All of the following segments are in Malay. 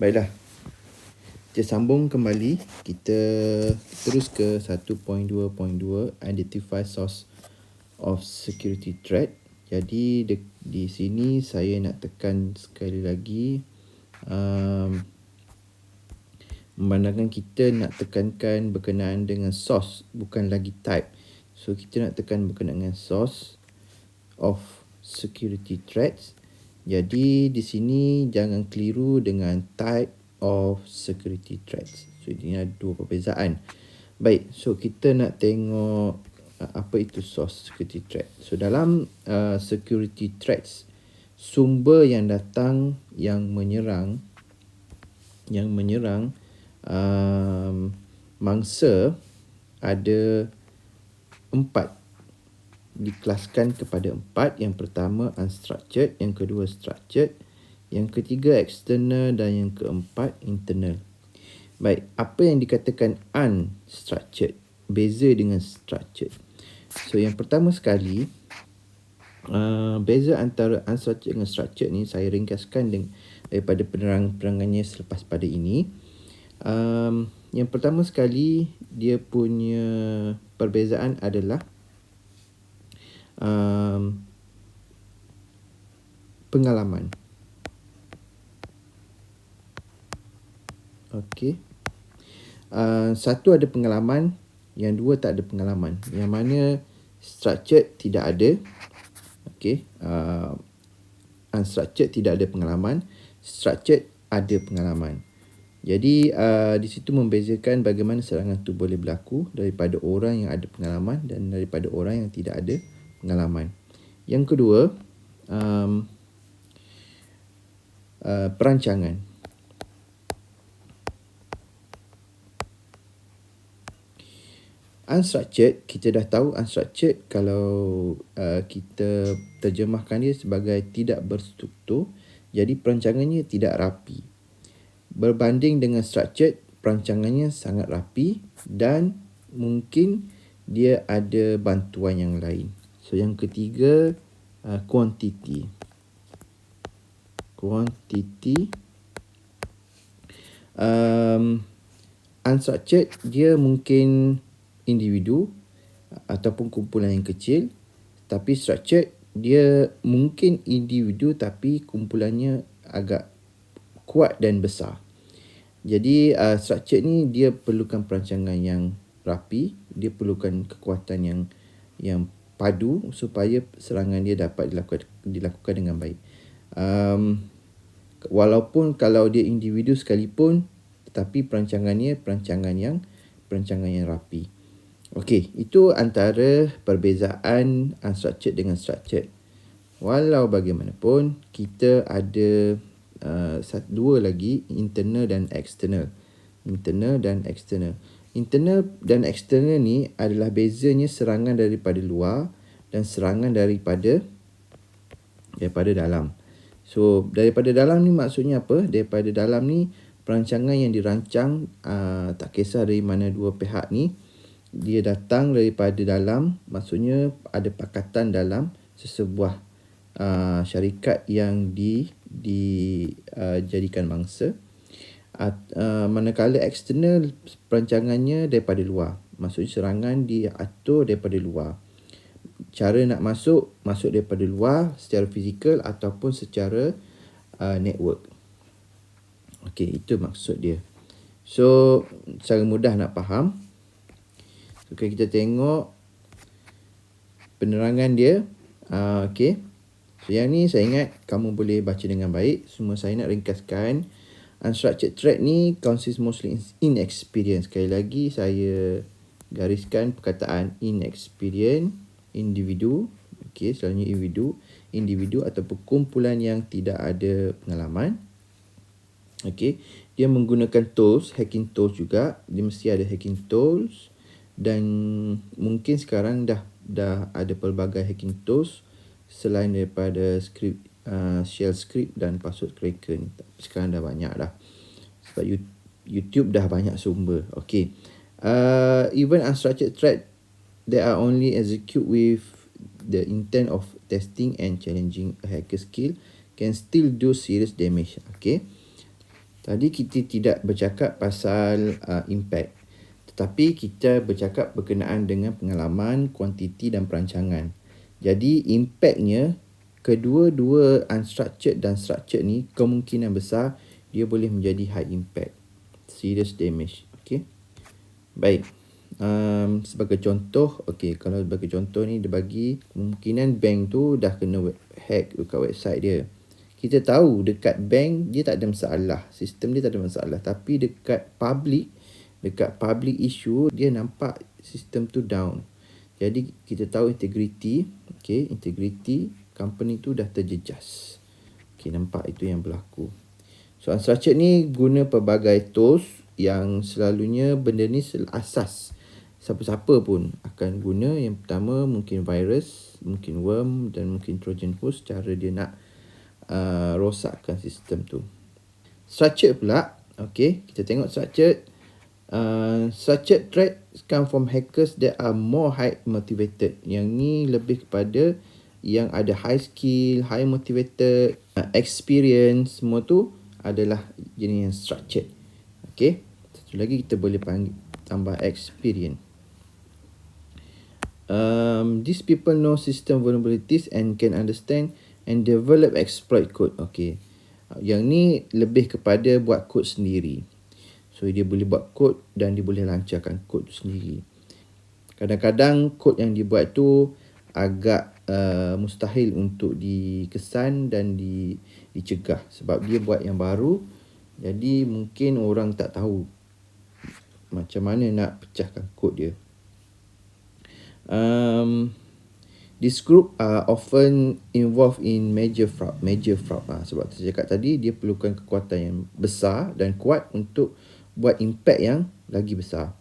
Baiklah, kita sambung kembali. Kita terus ke 1.2.2 Identify Source of Security Threat. Jadi di sini saya nak tekan sekali lagi, memandangkan kita nak tekankan berkenaan dengan source, bukan lagi type. So kita nak tekan berkenaan dengan source of security threats. Jadi di sini jangan keliru dengan type of security threats. So ini ada dua perbezaan. Baik, so kita nak tengok apa itu source security threat. So dalam security threats, sumber yang datang yang menyerang mangsa ada 4, dikelaskan kepada 4. Yang pertama unstructured, yang kedua structured, yang ketiga external, dan yang keempat internal. Baik, apa yang dikatakan unstructured beza dengan structured? So yang pertama sekali, beza antara unstructured dengan structured ni saya ringkaskan daripada penerangannya selepas pada ini. Yang pertama sekali, dia punya perbezaan adalah pengalaman. Okey. Satu ada pengalaman, yang dua tak ada pengalaman. Yang mana structured tidak ada. Okey. Unstructured tidak ada pengalaman, structured ada pengalaman. Jadi di situ membezakan bagaimana serangan itu boleh berlaku daripada orang yang ada pengalaman dan daripada orang yang tidak ada pengalaman. Yang kedua, perancangan. Unstructured, kita dah tahu unstructured kalau kita terjemahkan dia sebagai tidak berstruktur, jadi perancangannya tidak rapi. Berbanding dengan structured, perancangannya sangat rapi dan mungkin dia ada bantuan yang lain. So yang ketiga, quantity. Unstructured, dia mungkin individu ataupun kumpulan yang kecil, tapi structured dia mungkin individu tapi kumpulannya agak kuat dan besar. Jadi structured ni dia perlukan perancangan yang rapi, dia perlukan kekuatan yang padu supaya serangan dia dapat dilakukan dengan baik. Walaupun kalau dia individu sekalipun, tetapi perancangan yang rapi. Okey, itu antara perbezaan unstructured dengan structured. Walau bagaimanapun, kita ada dua lagi, internal dan external. Internal dan external ni adalah bezanya serangan daripada luar dan serangan daripada dalam. So daripada dalam ni maksudnya apa? Daripada dalam ni perancangan yang dirancang, tak kisah dari mana dua pihak ni, dia datang daripada dalam, maksudnya ada pakatan dalam sesebuah syarikat yang dijadikan mangsa. Manakala eksternal, perancangannya daripada luar, maksudnya serangan diatur daripada luar. Cara nak masuk daripada luar secara fizikal ataupun secara network. Okey, itu maksud dia. So secara mudah nak faham. Okay, kita tengok penerangan dia. Okey. So yang ni saya ingat kamu boleh baca dengan baik. Semua saya nak ringkaskan. Unstructured threat ni consists mostly in inexperience. Sekali lagi saya gariskan perkataan inexperience, individu. Okey, selalunya individu ataupun kumpulan yang tidak ada pengalaman. Okey, dia menggunakan tools, hacking tools juga. Dia mesti ada hacking tools. Dan mungkin sekarang dah ada pelbagai hacking tools selain daripada shell script dan password cracker ni. Tapi sekarang dah banyak dah. Sebab YouTube dah banyak sumber. Okay. Even unstructured threat, they are only execute with the intent of testing and challenging a hacker skill, can still do serious damage. Okay. Tadi kita tidak bercakap pasal impact, tetapi kita bercakap berkenaan dengan pengalaman, kuantiti dan perancangan. Jadi impactnya, kedua-dua unstructured dan structured ni kemungkinan besar dia boleh menjadi high impact, serious damage. Okay. Baik. Sebagai contoh, kalau sebagai contoh ni dia bagi kemungkinan bank tu dah kena hack dekat website dia. Kita tahu dekat bank dia tak ada masalah, sistem dia tak ada masalah, tapi dekat public issue dia nampak sistem tu down. Jadi kita tahu integrity company tu dah terjejas. Nampak itu yang berlaku. So unstructured ni guna pelbagai tools yang selalunya benda ni asas. Siapa-siapa pun akan guna. Yang pertama mungkin virus, mungkin worm dan mungkin trojan horse, cara dia nak rosakkan sistem tu. Structured pula, kita tengok structured. Structured threats come from hackers that are more high motivated. Yang ni lebih kepada yang ada high skill, high motivated, experience, semua tu adalah jenis yang structured. Satu lagi kita boleh panggil tambah experience. These people know system vulnerabilities and can understand and develop exploit code. Yang ni lebih kepada buat kod sendiri. So dia boleh buat kod dan dia boleh lancarkan kod tu sendiri. Kadang-kadang kod yang dibuat tu agak mustahil untuk dikesan dan dicegah sebab dia buat yang baru. Jadi mungkin orang tak tahu macam mana nak pecahkan kod dia. This group are often involved in major fraud. Sebab saya cakap tadi, dia perlukan kekuatan yang besar dan kuat untuk buat impact yang lagi besar.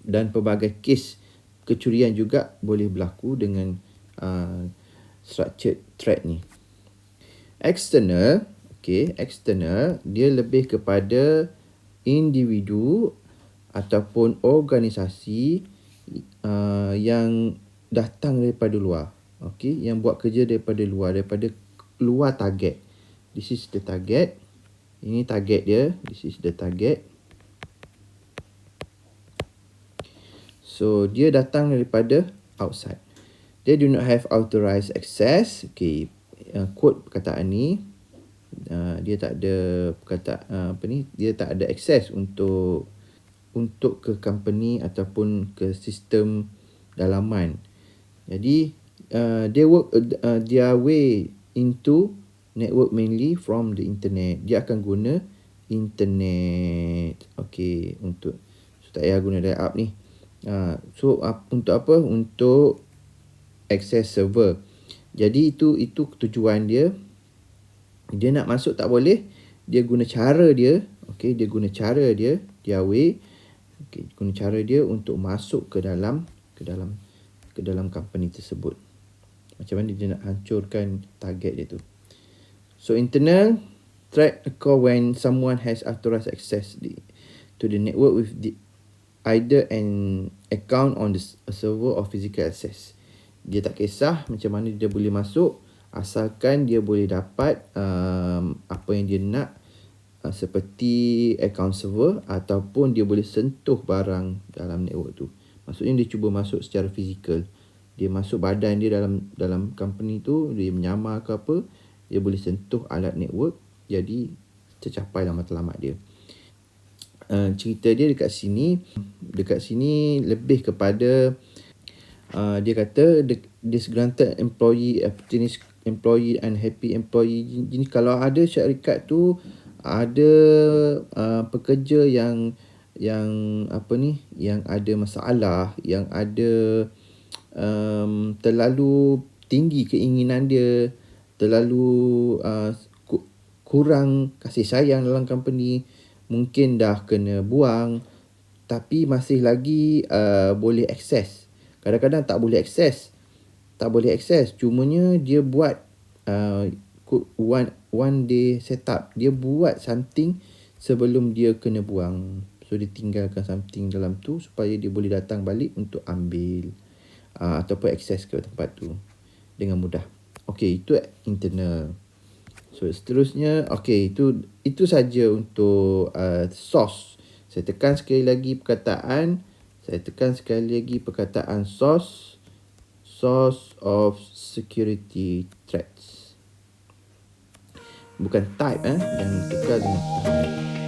Dan pelbagai kes kecurian juga boleh berlaku dengan structured threat ni. External dia lebih kepada individu ataupun organisasi yang datang daripada luar. Yang buat kerja daripada luar target. This is the target. Ini target dia. This is the target. So dia datang daripada outside. They do not have authorized access. Quote perkataan ni, dia tak ada dia tak ada access untuk ke company ataupun ke sistem dalaman. Jadi they work their way into network mainly from the internet. Dia akan guna internet. Untuk tak payah guna dial-up ni. Untuk apa? Untuk access server. Jadi itu tujuan dia. Dia nak masuk tak boleh. Dia guna cara dia. Dia guna cara dia. Their way. Guna cara dia untuk masuk ke dalam company tersebut. Macam mana dia nak hancurkan target dia tu. So internal threat occur when someone has authorized access to the network with either an account on a server or physical access. Dia tak kisah macam mana dia boleh masuk, asalkan dia boleh dapat apa yang dia nak, seperti account server ataupun dia boleh sentuh barang dalam network tu. Maksudnya dia cuba masuk secara fizikal. Dia masuk badan dia dalam company tu, dia menyamar ke apa, dia boleh sentuh alat network, jadi tercapailah matlamat dia. Cerita dia dekat sini lebih kepada dia kata this granted employee opportunist employee and happy employee. Jadi kalau ada syarikat tu ada pekerja yang ada masalah, yang ada terlalu tinggi keinginan dia, terlalu kurang kasih sayang dalam company, mungkin dah kena buang tapi masih lagi boleh akses. Kadang-kadang tak boleh akses, cumanya dia buat one day setup. Dia buat something sebelum dia kena buang. So dia tinggalkan something dalam tu supaya dia boleh datang balik untuk ambil ataupun akses ke tempat tu dengan mudah. Itu internal. So seterusnya, okay, itu saja untuk source. Saya tekan sekali lagi perkataan source of security threats. Bukan type, jangan tukar dengan type.